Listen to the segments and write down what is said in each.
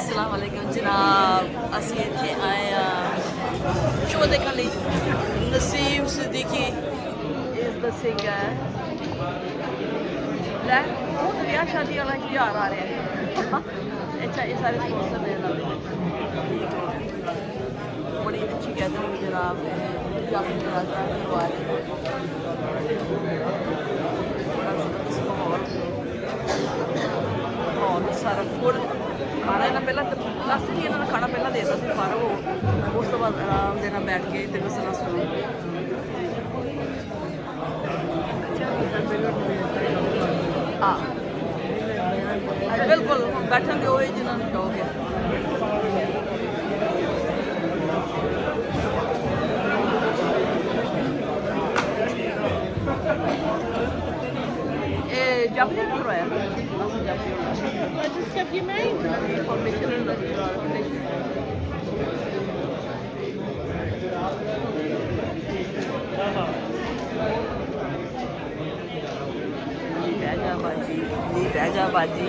अस्सलाम वालेकुम जनाब, ਅਸੀਂ ਇੱਥੇ ਆਏ ਆ ਸ਼ੋਅ ਦੇਖਣ ਲਈ। ਨਸੀਮ ਸਿੱਦੀਕੀ ਇਸ ਦਾ ਸਿੰਗਰ ਲੈ ਉਹ ਵਿਆਹ ਸ਼ਾਦੀ ਵਾਲਾ ਤਿਉਹਾਰ ਆ ਰਿਹਾ ਹੈ। ਅੱਛਾ ਇਹ ਸਾਰੇ ਸਪਾਂਸਰ ਨੇ ਇਹਨਾਂ ਦੇ। बड़ी अच्छी गैदरिंग जनाब और सारा फूड खाना इन्हें पहला दस नहीं इन्होंने खाना पहला देता सी बाहर उस तो बाद आराम देना बैठ के तो दसना सुनो। हाँ बिल्कुल बैठे वही जिन्होंने कहोगे। जब नहीं करवाया जिसका कि मैं बैजा बाजी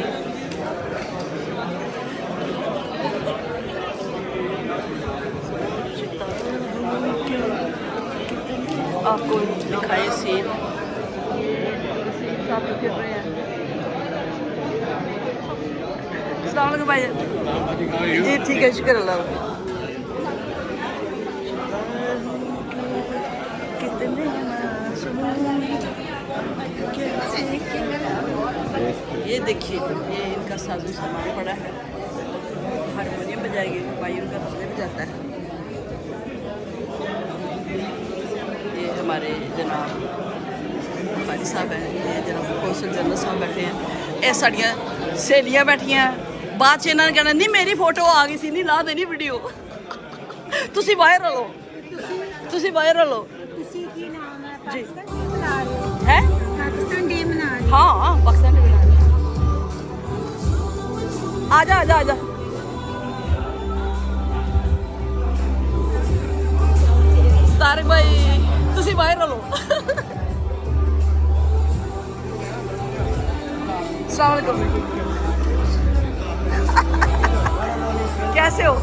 आपको दिखाए सीन साथ फिर रहे हैं। अस्सलाम वालेकुम भाई जी। ठीक है शुक्र अल्लाह। ये देखिए ये इनका साजो सामान पड़ा है। हारमोनियम बजाएगी भाई उनका तबले बजाता है। ये हमारे जनाब भाई साहब हैं, ये जनाब कौंसल जनरल साहब बैठे हैं। ये साड़ियाँ सहेलियाँ बैठियाँ बाद च इन्होंने कहना नहीं मेरी फोटो आ गई सी नहीं ला देनी वीडियो। तुसी वायरल हो, तुसी वायरल हो जी है। हाँ पाकिस्तान डे मना रहे। आजा आजा आजा तारक भाई तुसी वायरल हो। अस्सलाम वालेकुम कैसे हो।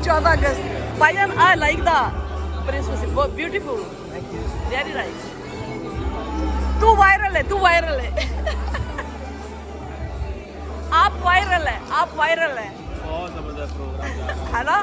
14 अगस्त भाईजान I like the Prince beautiful very nice. तू वायरल है, तू वायरल है। आप वायरल है, आप वायरल है। बहुत जबरदस्त प्रोग्राम है ना।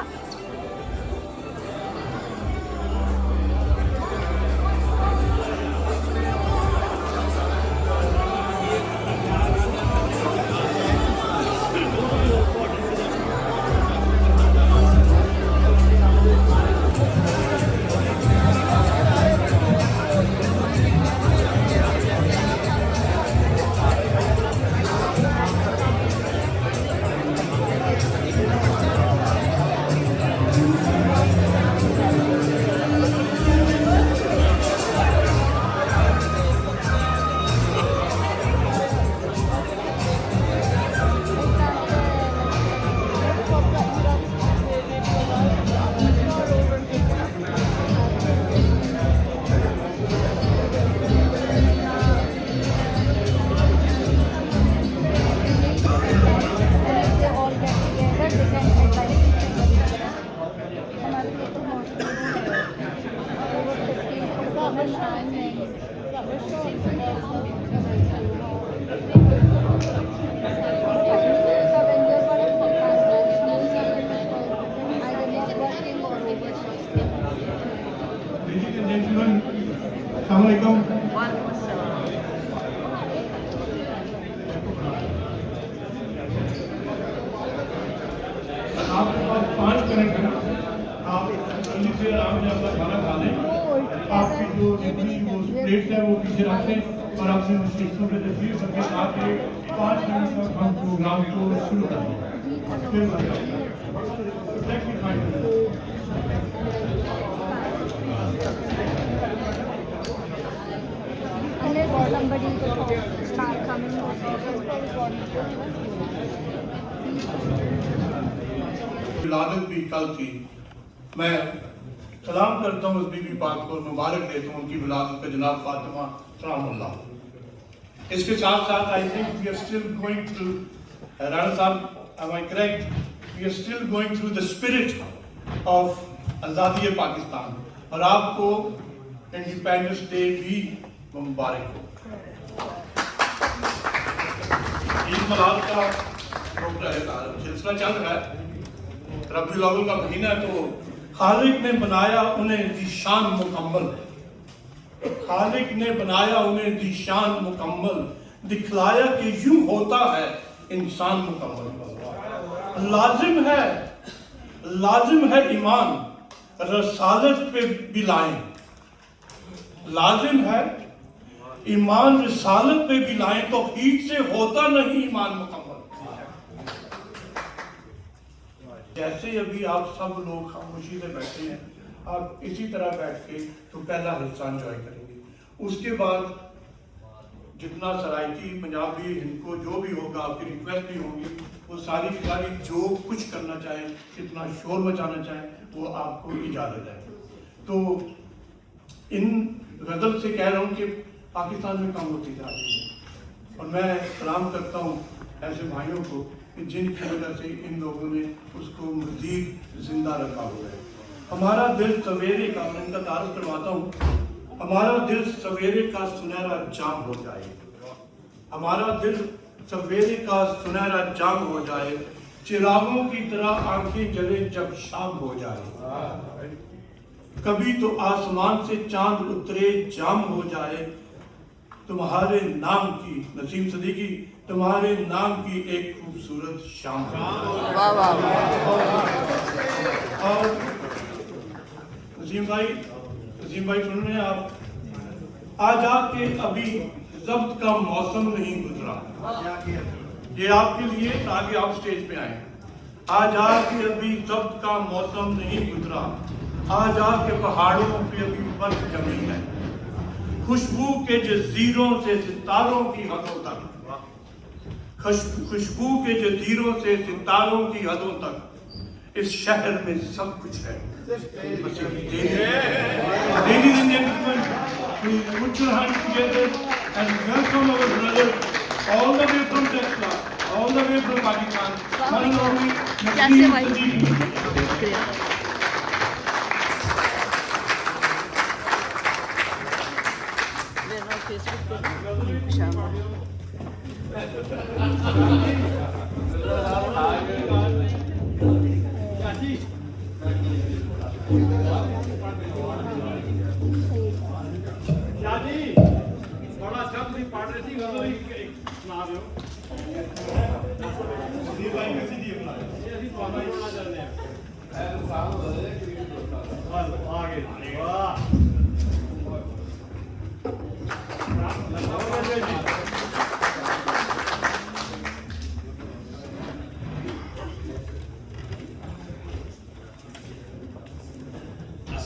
आपके पास 5 मिनट है, आप जल्दी से आराम से अपना खाना खा लें। आपकी जो प्लेट है वो पीछे रख दें और अपने स्टेशन पर तस्वीर करके आके 5 मिनट तक हम प्रोग्राम को शुरू कर दें। somebody to start coming. विलादत भी कल थी। मैं सलाम करता हूँ उस बीबी पाक को, मुबारक देता हूँ उनकी विलादत पे जनाब फातिमा सलामुल्लाह। इसके साथ साथ I think we are still going to Rana Sahab am I correct? We are still going through the spirit of आज़ादी पाकिस्तान और आपको इंडिपेंडेंस डे भी मुबारक हो। ईद मिलाद का सिलसिला चल रहा है, रबीउल अव्वल का महीना है, तो खालिक ने बनाया उन्हें ज़ीशान मुकम्मल, खालिक ने बनाया उन्हें ज़ीशान मुकम्मल, दिखलाया कि यूं होता है इंसान मुकम्मल। लाजिम है ईमान रसालत पे बिलाएं, लाजिम है ईमान रसालत पे बिलाएं, तो हीट से होता नहीं ईमान मुकम्मल। जैसे अभी आप सब लोग खामोशी से बैठे हैं, आप इसी तरह बैठ के तो पहला हिस्सा एंजॉय करेंगे। उसके बाद जितना सराइकी पंजाबी हिंदको जो भी होगा, आपकी रिक्वेस्ट भी होगी, वो सारी की सारी जो कुछ करना चाहें, कितना शोर मचाना चाहें, वो आपको इजाज़त है। तो इन गज़ल से कह रहा हूँ कि पाकिस्तान में काम होती जा रही है, और मैं सलाम करता हूँ ऐसे भाइयों को कि जिनकी वजह से इन लोगों ने उसको मज़ीद जिंदा रखा हुआ है। हमारा दिल सवेरे का, मैं इनका तारुफ करवाता हूँ, हमारा दिल सवेरे का सुनहरा जाम हो जाए, हमारा दिल सवेरे का सुनहरा जाम हो जाए, चिरागों की तरह आंखें जले जब शाम हो जाए, कभी तो आसमान से चांद उतरे जाम हो जाए, तुम्हारे नाम की, नसीम सदीकी, तुम्हारे नाम की एक खूबसूरत शाम हो जाए। और नसीम भाई सुन रहे हैं आप, आज आके अभी जब्त का मौसम नहीं गुजरा, ये आपके लिए ताकि आप स्टेज पे आए। आज आके अभी जब्त का मौसम नहीं गुजरा, आज आके पहाड़ों पे अभी बर्फ जमी है, खुशबू के जजीरों से सितारों की हदों तक, खुशबू के जजीरों से सितारों की हदों तक, इस शहर में सब कुछ है। Ladies and gentlemen, we put your hands together and welcome our brother all the way from Texas, all the way from Pakistan, one and only Naseem Siddiqui.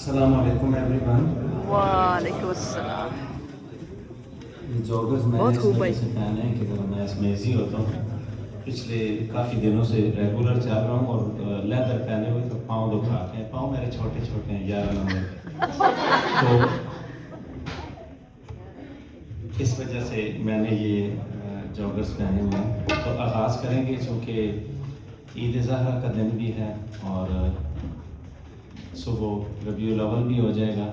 अस्सलामुअलैकुम एवरीवन। वालेकुम अस्सलाम। ये जॉगर्स मैंने इस वजह से पहने हैं कि मैं इसमें इजी होता हूँ। पिछले काफ़ी दिनों से रेगुलर चल रहा हूँ और लेदर पहने हुए, तो पाँव दुखाते हैं, पाँव मेरे छोटे छोटे हैं 11 नंबर के, तो इस वजह से मैंने ये जॉगर्स पहने हुए हैं। तो आगाज़ करेंगे, चूँकि ईद ज़हरा का दिन भी है और सुबह रबीउल अव्वल भी हो जाएगा।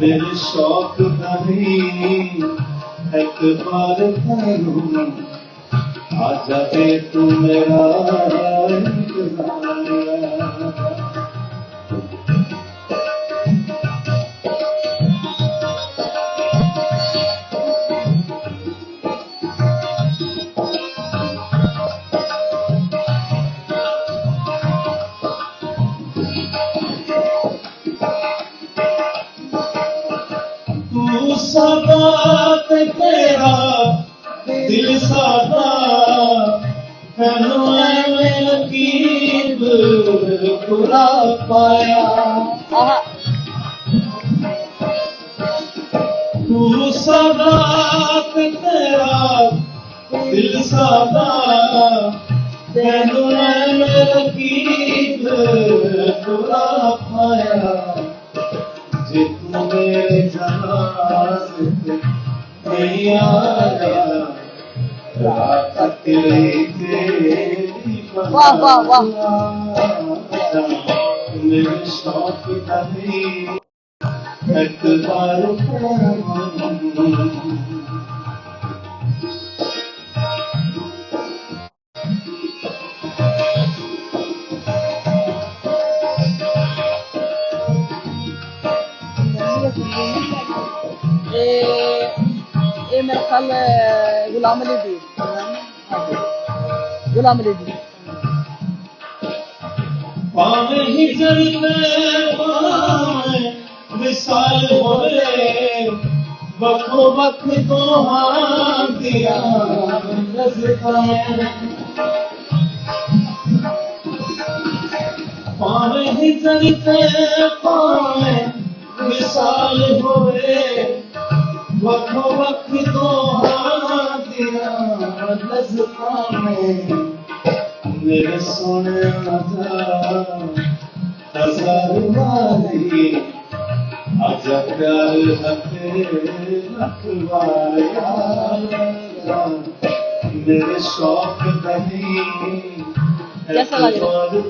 मेरे शौक आजा दे तू मेरा सादा तेरा दिल सादा लकीब बुरा पाया, तू सादा तेरा दिल सादा लकीब बुरा पाया, मेरे जहाज पे नहीं आया रात तेरी वाह वाह वाह मेरे शौक नहीं एक बार ये मेरा ख्याल गुलाम अली जी, गुलाम अली जी। पावे ही जलवे पावे विशाल होए बखो बख तो हाथ दिया पावे ही जलवे पावे विशाल होए बखो बख तो हाथ दिया मेरे सोने हजार वाली आजा प्यार हथे रखवाया मेरे शौक नहीं कैसा लग रहा जी?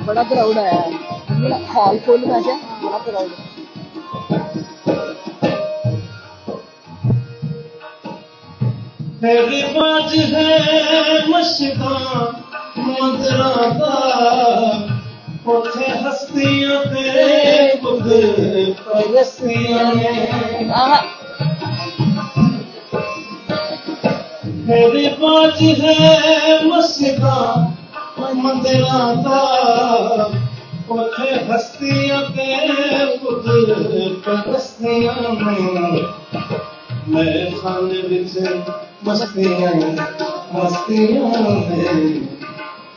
बड़ा क्राउड आया है, हॉल फुल है क्या? बड़ा क्राउड है। रिवाज है मशका मंजरा का उठे हस्तियों पे खुद परस्तियों में रिवाज है मशका मंजरा का उठे हस्तियों पे खुद परस्तियों में मैं खाने बिच मस्तियां में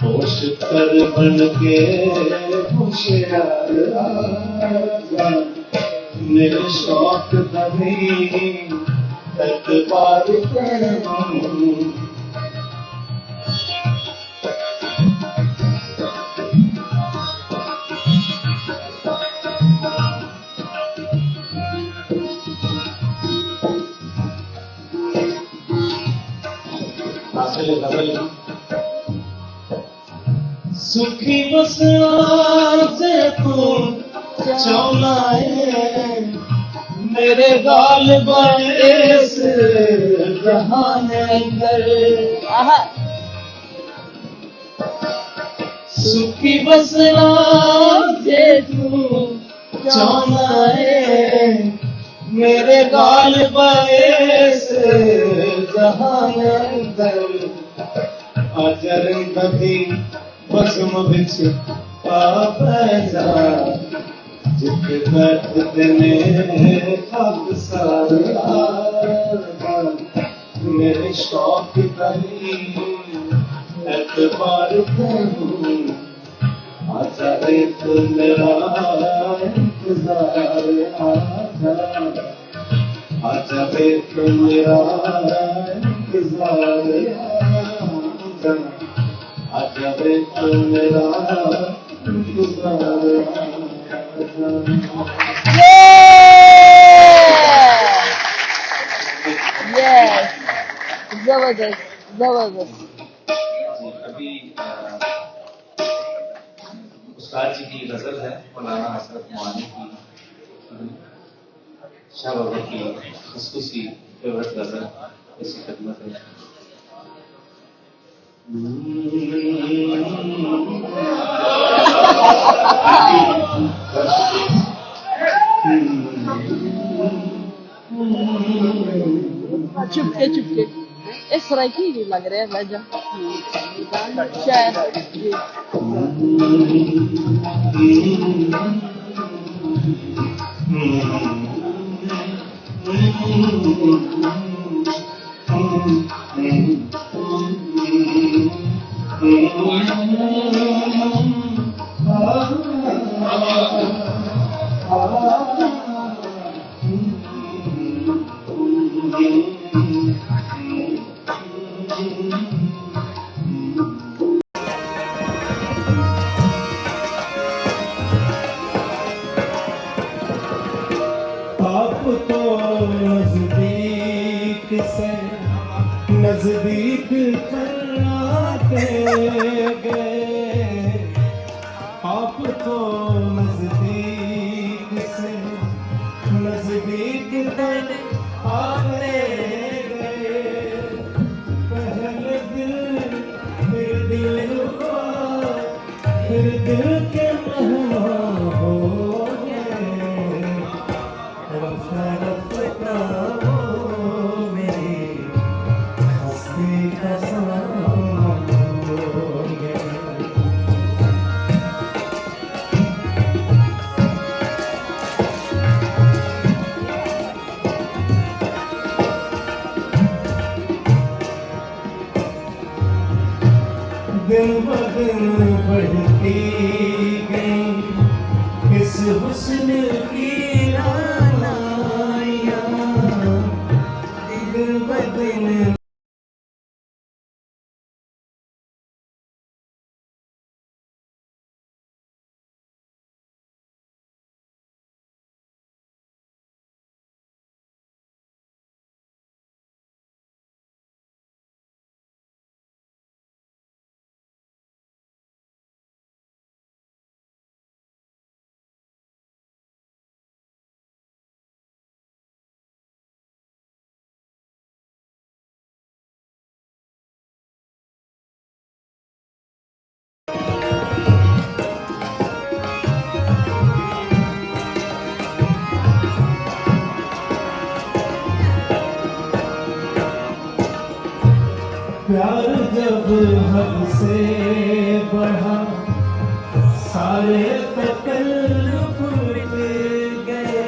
होश कर बन के होशियार आजा मेरे शौक नहीं एक बार सुखी बसना से तू चौना है मेरे गाल बस जहान अंदर सुखी बसना से तू चौना है मेरे गाल बस जहान अंदर अजर कभी बसम बिच पापैसा जित करते ने हक सारा मेरे शौक करी एतबार करूं आजा एक मेरा इंतजार आजा एक मेरा इंतजार आजा एक मेरा इंतजार Yes, जबरदस्त जबरदस्त। अभी उस्ताद जी की गजल है मौलाना हसरत मोहानी की शाह बाबा की खुसूसी फेवरेट गजल इसी खिदमत है। चुपके चुपके इस तरह की लग रहा है वजह शायद जी। आप तो नजदीक से नजदीक कराते गए, आप तो नजदीक से नजदीक तक आते गए, पहले दिल फिर दिल हुआ, फिर दिल के मेहमान हो गए, रफ्ता रफ्ता वो मेरी हस्ती का सामान हो गए। दिन ब दिन बढ़ती गई इस हुस्न की रानाइयाँ, दिन ब दिन प्यार जब हद से बढ़ा, सारे तकल्लुफ मिट गए।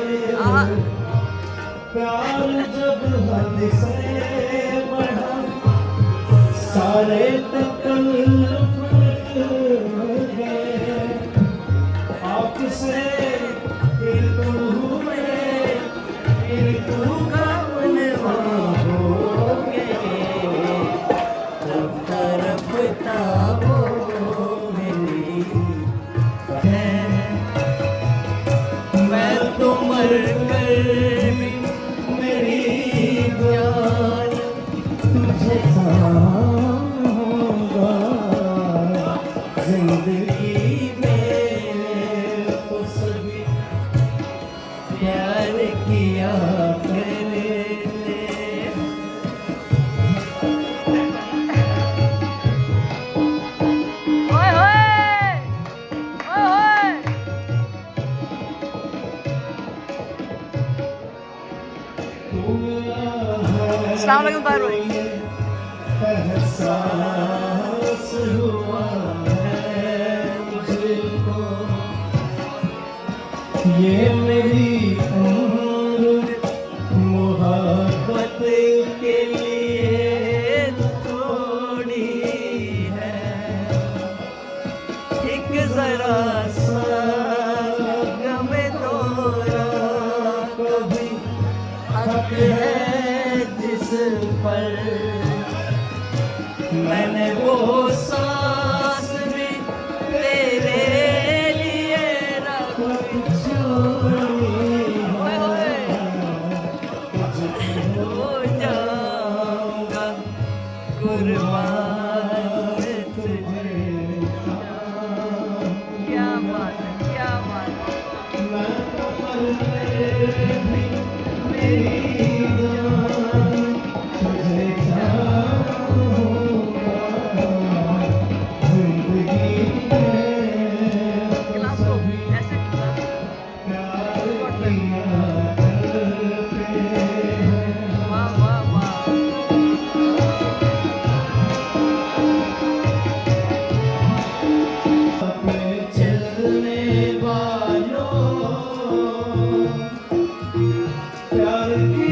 प्यार जब हद से बढ़ा, सारे तकल्लुफ मिट गए। आपसे फिर तू हुए, फिर तू का बनवा हो गए, रफ्ता वो मेरी है। मैं तो मर कर भी मेरी जान तुझे चाहूँगा, जिंदगी में तो सभी प्यार किया मैंने। ओए होए ओए होए अस्सलाम वालेकुम ताहिर भाई। एहसास हुआ है मुझको, ये मेरी उम्र मोहब्बत के लिए थोड़ी है। एक जरा सा गमे तोरा कभी हक है जिस पर, मैंने वो सांस भी तेरे लिए रखी। ओए होए हो जाऊंगा कुर्बान तुझे। क्या बात है, क्या बात है। गिलास को ऐसे वाह वाह वाह। चलने वालों, प्यार की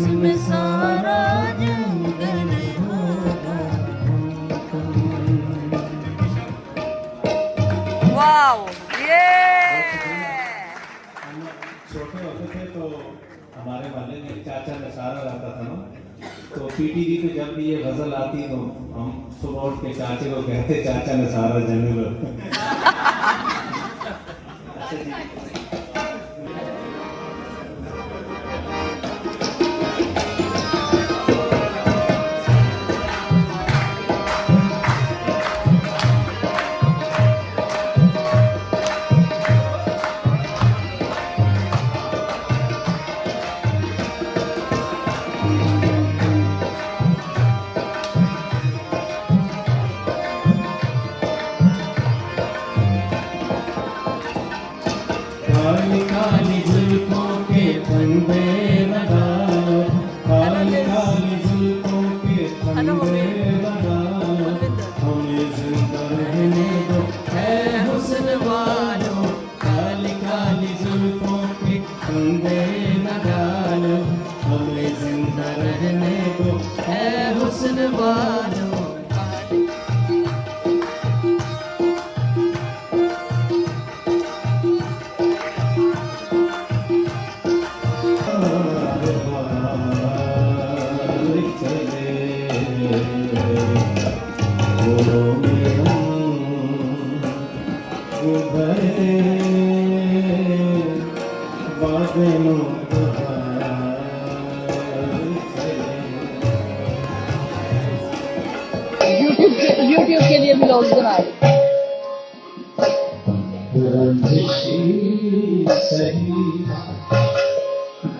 इसमें सारा जंगल होगा वाओ ये हम छोटे होते थे तो हमारे मोहल्ले में एक चाचा नसारा रहता था ना, तो पीटी जी को जब भी ये गजल आती तो हम सुबह उठ के चाचे को कहते चाचा नसारा जनरल। काली काली जुल्फों के फंदे लगाओ, काली काली जुल्फों के फंदे लगाओ, हमें जिंदा रहने दो है हुस्न वालों, काली काली जुल्फों के फंदे लगाओ, हमें जिंदा रहने दो है हुस्न वालों। यूट्यूब के लिए ब्लॉग्स बना रहे सही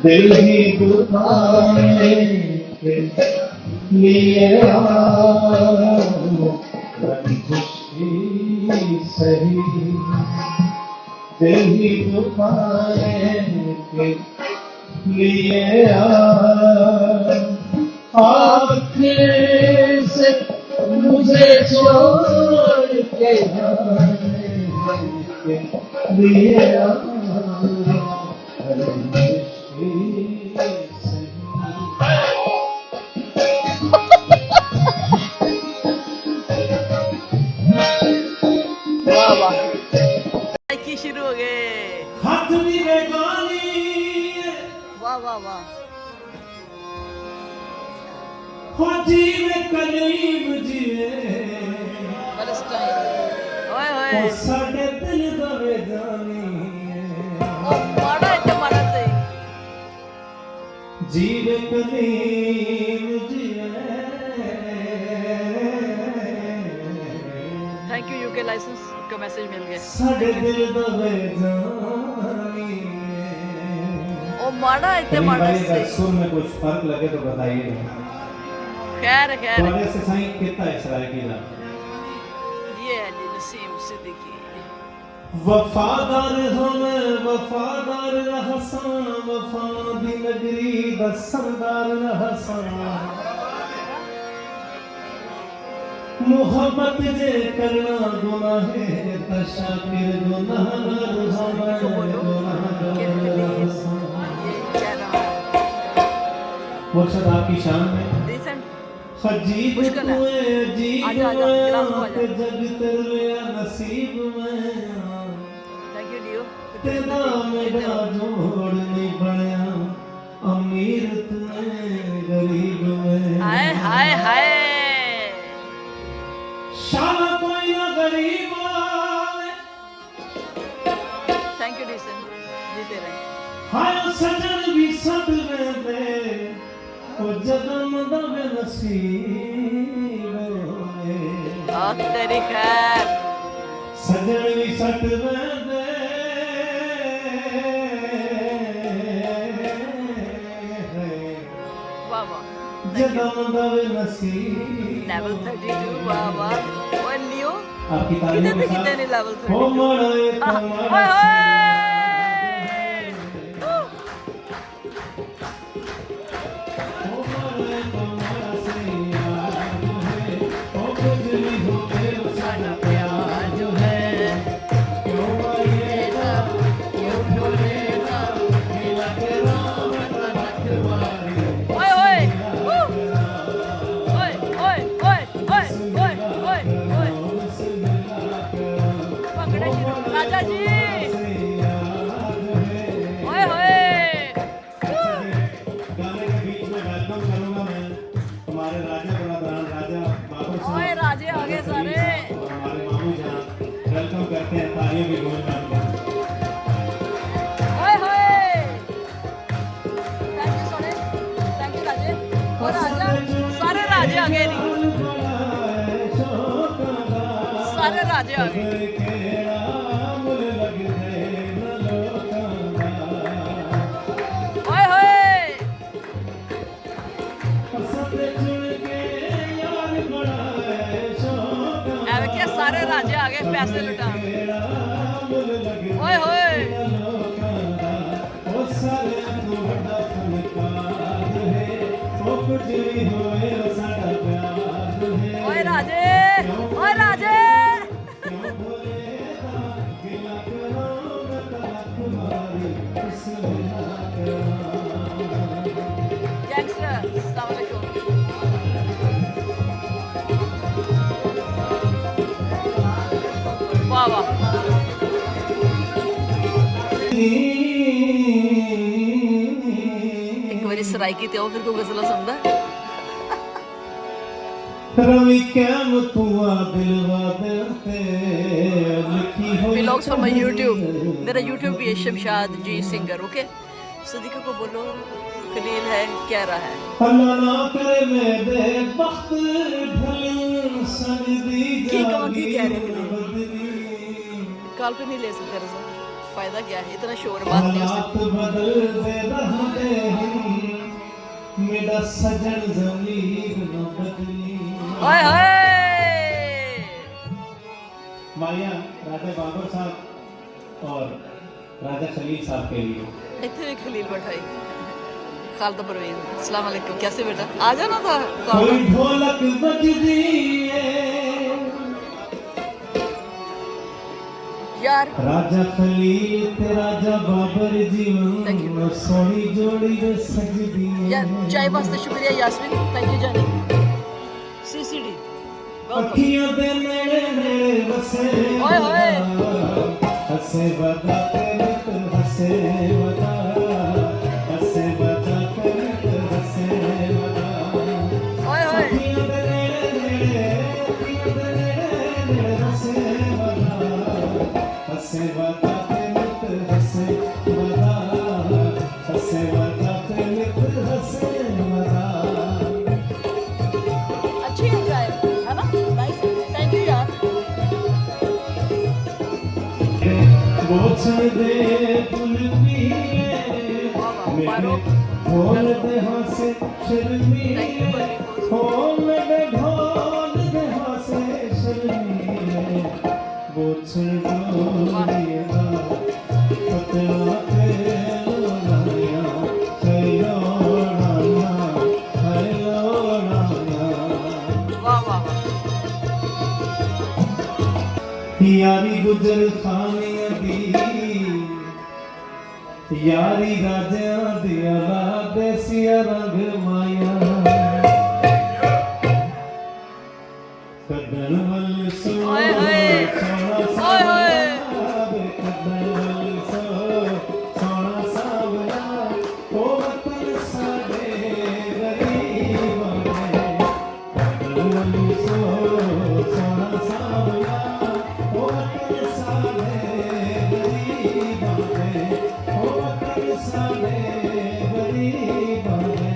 दिल ही दुखाने के लिए सही दिल ही दुखाने के लिए आखिर से मुझे छोड़ के जाने के लिए वाह वाह की शुरू हो गए हाथ भी बेगानी वाह वाह वाह हो जीवे करीब जीवे पैलेस्टाइन ओए होए ओ साडे दिल दा बेगानी ओ माड़ा इतना माड़ा से जीवे करीब जीवे थैंक यू यूके लाइसेंस का मैसेज मिल गया साडे दिल दा बेगानी ओ माड़ा इतना माड़ा भाई अगर से सुर में कुछ फर्क लगे तो बताइए। खैर खैर थोड़े से सही कितना इसराइल की ना ये है जी नसीम सिद्दीकी वफादार हम वफादार रहसान वफा दी नगरी दा सरदार रहसान मोहब्बत जे करना गुनाह है ता शाकिर गुनाहगार को बोलो गुनाहगार रहसान। ये क्या नाम है मुर्शद आपकी शान में रिसेंट अजीब मुश्किल है। तू अजीब आजा, आजा, गिलास को आजा। ते जग तेरे नसीब में थैंक यू लियो तेरा मेरा जोड़ नहीं बनया अमीर तू गरीब में हाय हाय हाय शाला कोई ना गरीब आवे थैंक यू रिसेंट जीते रहे हाय सजन भी सद में दे ओ जन्म दवे नसीब में आ तेरी खैर सजन भी सट में दे वाह वाह जन्म दवे नसीब लेवल 32 वाह वाह और लियो आपकी तालियों कितने के कितने साथ लेवल हो 32 मरे ओए तुम्हारा हो मरे तुम्हारा से यार है हो कुछ भी हो मेरा सारा प्यार जो है क्यों मरेगा क्यों ढोलेगा मिला के राम का नखवारी सारे राजे आ गए। ओए होए ਐਵੇਂ ਕਿ ਸਾਰੇ ਰਾਜੇ ਆ ਗਏ ਪੈਸੇ ਲੁਟਾਉਣ। ਓਏ ਹੋਏ ਓਏ ਰਾਜੇ ਓਏ ਰਾਜੇ ਗੈਂਗਸਟਰ अस्सलाम वालेकुम। वाह वाह एक बारी सराइकी ते आओ फिर को गजला सुनदा रवि कैम तुआ दिलवा दिलते लिखी हो व्लॉग्स फॉर माय यूट्यूब। मेरा यूट्यूब भी है शमशाद जी सिंगर। ओके सदीका को बोलो खलील है कह रहा है अल्लाह ना करे मेरे वक्त ढल सजदी की कह रहे हैं जागी कॉल पे नहीं ले सकते रजा फायदा क्या है इतना शोर बात नहीं हालात बदलते रहते हैं मेरा सजन ज़मीर न बदली ओए होए माया राजा बाबर साहब और राजा खलील साहब के लिए इतने भी खलील बैठाई खालदा परवीन अस्सलाम वालेकुम कैसे बेटा आ जाना था कोई ढोलक बजदी है यार राजा खलील ते राजा बाबर जीवन सोनी जोड़ी वे सजदी यार चाय वास्ते शुक्रिया यास्मीन थैंक यू जानी सीसीडी अखियां दे नेड़े नेड़े बसे ओए होए हसे बदा तेरे तो हसे बदा हसे बदा तेरे तो हसे बदा ओए होए अखियां दे नेड़े नेड़े हसे बदा हसे बदा तेरे तो हसे बदा हसे बदा तेरे तो हसे बदा अच्छी है चाय है ना नाइस थैंक यू यार बोझ दे फुल पीले मेरे ढोल दे हासे शर्मीले हो मेरे ढोल दे हासे शर्मीले बोझ डोलिएगा पतला पे लोनाया है लोनाया वाह वाह यारी गुजर खानिया दी यारी राजा दिया देसिया रंग माया कदन वल सो ओए होए ओए होए कदन वल सो सोना सावला ओ वतन साडे गरीबां दे कदन वल सो सोना सावला ओ वतन साडे गरीबां दे ओ वतन साडे गरीबां दे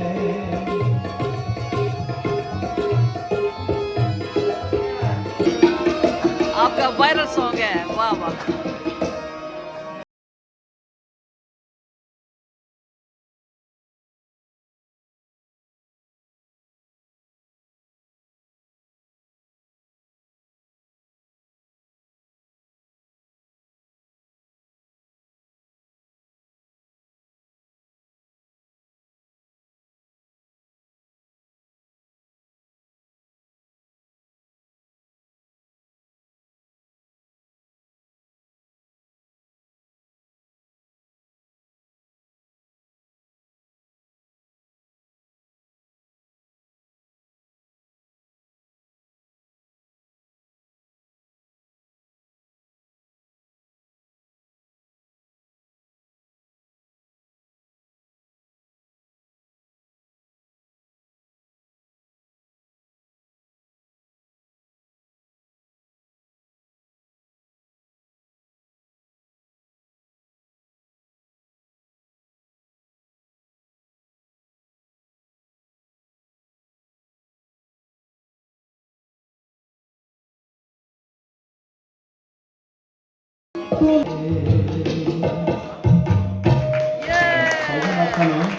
आपका नाम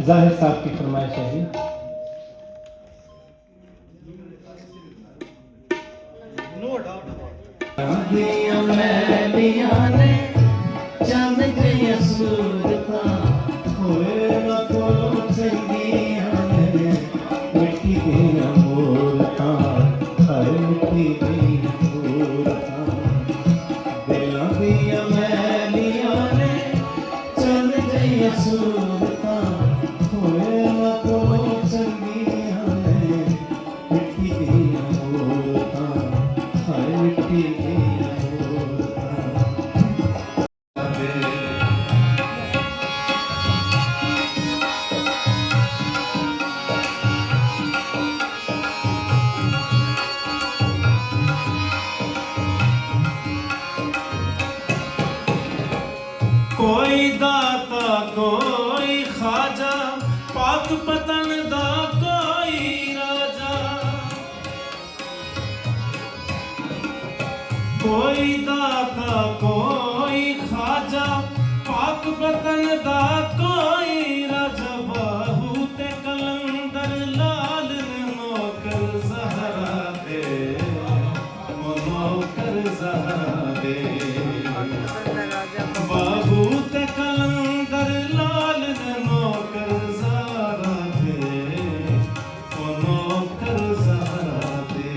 जाहिर साहब की फरमाइश है जी। दिया मैलियां ने चंद जिया सूरता होए ना कोलों चंगियां ने मिट्टी दिया मूरता हर मिट्टी दिया मूरता दिलां दिया मैलियां ने चंद जिया सूरता होए ना कोलों चंगियां ने मिट्टी दिया मूरता हर मिट्टी दिया मूरता कोई दाता कोई खाजा पाक पतन दा कोई राजा कोई दाता कोई खाजा पाक पतन दा कोई राजा बाहू ते कलंदर लाल ने नौकर ज़हरा दे नौकर ज़हरा दे बाबू ते कलंदर लाल ने नौकर ज़हरा दे ओ नौकर ज़हरा दे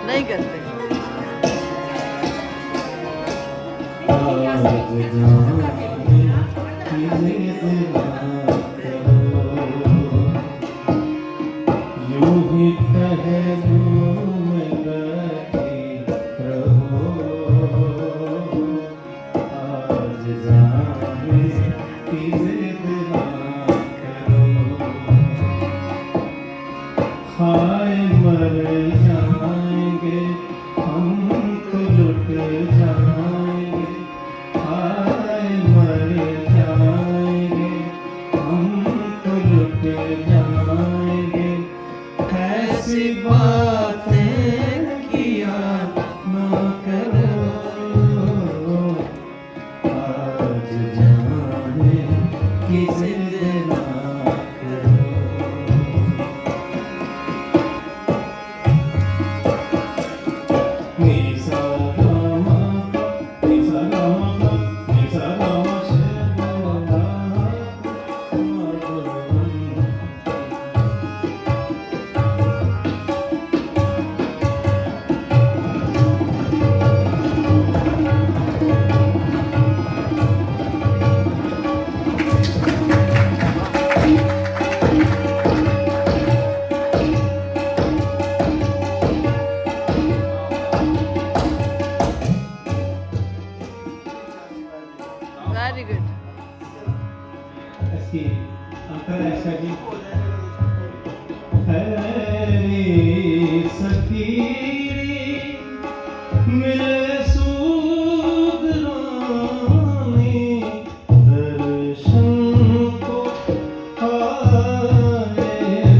नहीं करते। यूं ही पहलू में बैठी रहो आज जाने की जिद ना करो हाय मर जाएंगे हम तो लुट जाएंगे हाय मर जाएंगे हम तो लुट जाएंगे ऐसी बातें किया ना करो आज जाने की जिद ना करो Nisa Rama, Nisa Rama, Nisa Rama, Shiva very good. ऐसी अंतर ऐसा जी हैरी सकीरी मिले सूदरानी दर्शन को आए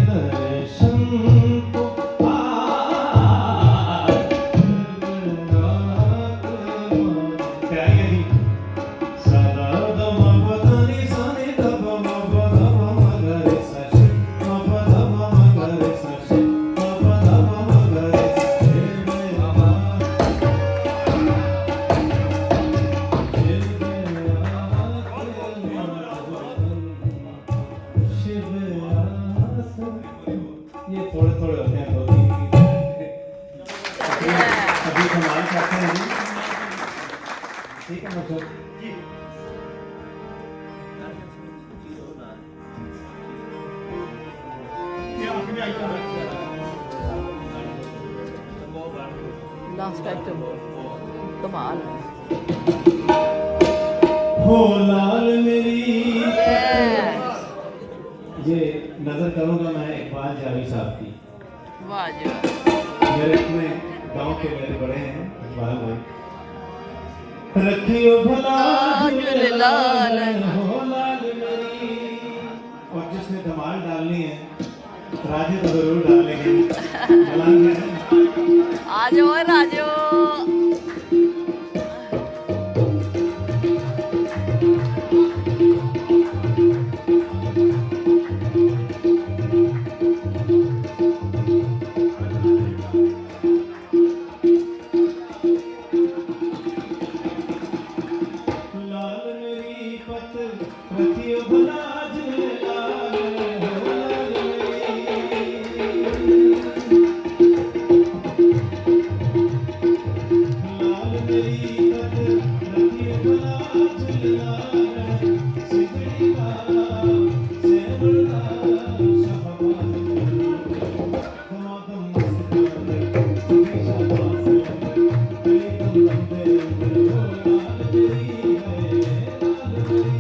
दर्शन को आए क्या है जी सदा दम बदनी सने दब मबदम मगरे सश मबदम मगरे सश मबदम मगरे सश मेरा ये थोड़े थोड़े होते हैं दो तीन अभी हमारे साथ हैं जी ठीक है मतलब लास्ट आइटम कमाल। हो लाल मेरी ये नजर करूंगा मैं इकबाल जावी साहब की वाह जी वाह। मेरे अपने गांव के मेरे बड़े हैं इकबाल भाई रखियो भला झूलेलाल। हो लाल मेरी धमाल डालनी है राजू तो जरूर डालेंगे मलांग है आ जाओ राजो। लाल मेरी पत रखियो भला लाल हो लाल मेरी पत रखियो भला लाल सिकड़ी वाला से बड़ा शहबाज दमादम मस्त सुबह शाबाश एकदम लंबे हो लाल मेरी है लाल मेरी सारे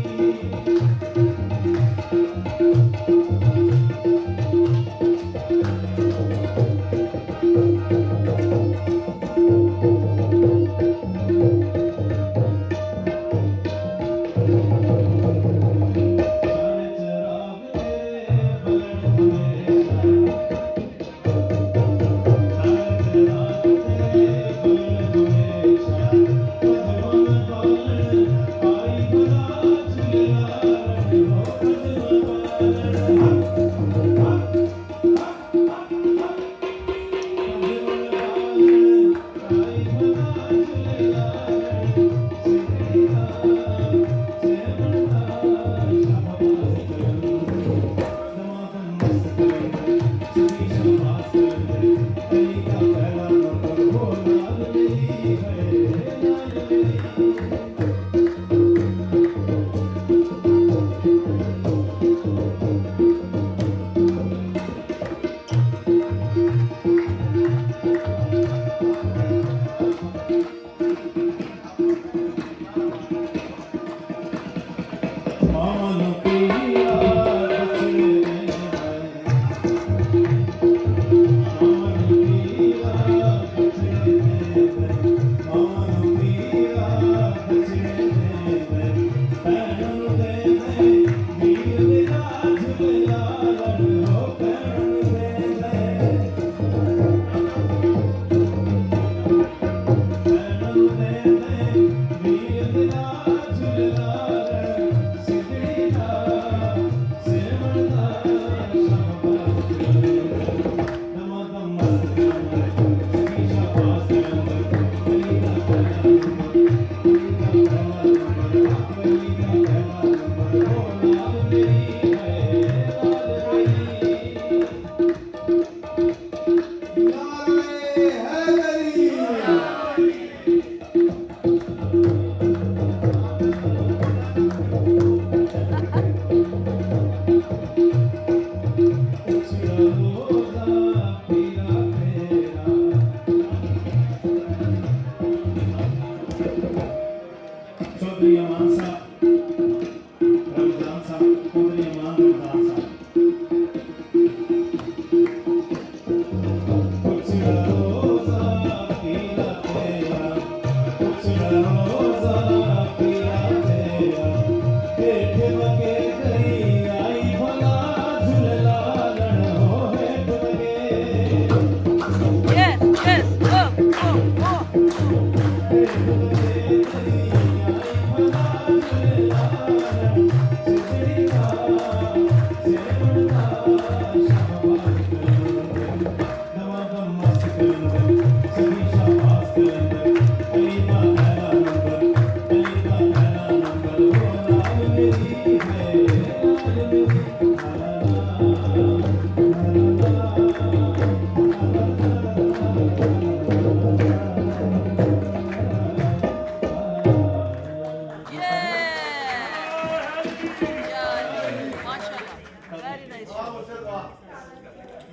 चराग तेरे बलन हमेशा सारे चराग तेरे बलन हमेशा भगवान बालन आई बला झुलारण हो भगवान मानो पिया बचने मानो पिया बचने मानो पिया बचने पैरों दे वीर मेरा झूला लड़ो पैरों दे पैरों दे वीर मेरा झूला सिकड़ी का सेवनदा शहबाज दमादम मस्त सुबह शाबाश अली का पहला हो लाल मेरी है लाल मेरी चौधरी अमान साहब रमजान साहब चौधरी अमान रमजान साहब कुछ रोजा पीला तेरा कुछ रोजा पीला तेरा हेठ वगे गई आई भला झूला लड़ हो हेठ वगे Yes, yes, oh, oh, oh.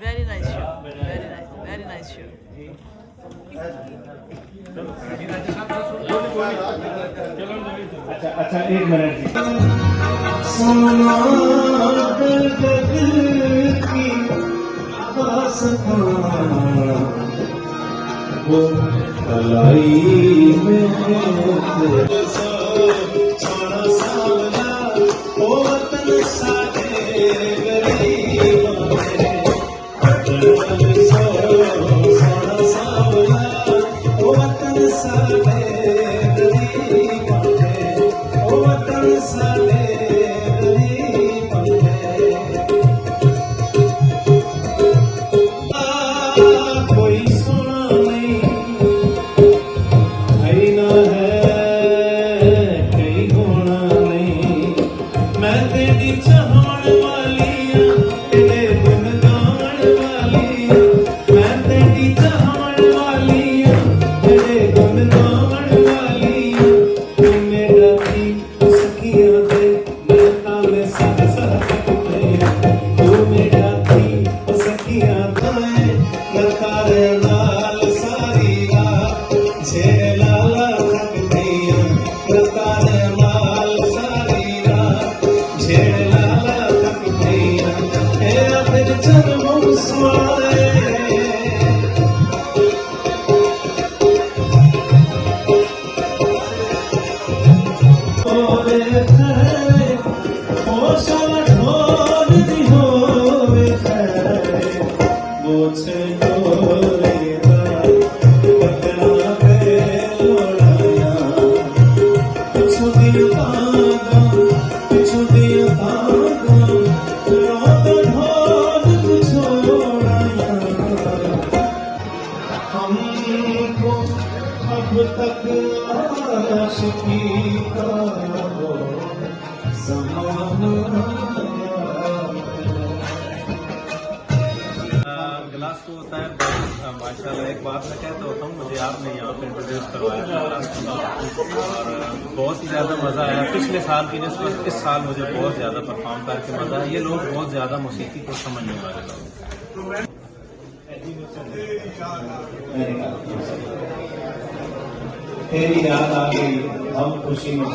Very nice show. Very nice. Very nice show. अच्छा एक मिनट जी सोना की दास्तां वो कलाई में सोना सावला ओ वतन सारे लतार नाल सारी रात छेड़ लाला थक गईया लतार नाल सारी रात छेड़ लाला थक गईया तेरा दिल जन्म सुनाए हमको अब तक आशिकी का वो गिलास को होता है माशाल्लाह। एक बात मैं कहता होता हूँ, मुझे आपने यहाँ पे इंट्रोड्यूस करवाया था और बहुत ही ज़्यादा मज़ा आया। पिछले साल की नस्बत इस साल मुझे बहुत ज़्यादा परफॉर्म करके मज़ा आया। ये लोग बहुत ज़्यादा मौसीकी को समझने वाले लोग। तेरी याद आ गई हम खुशी में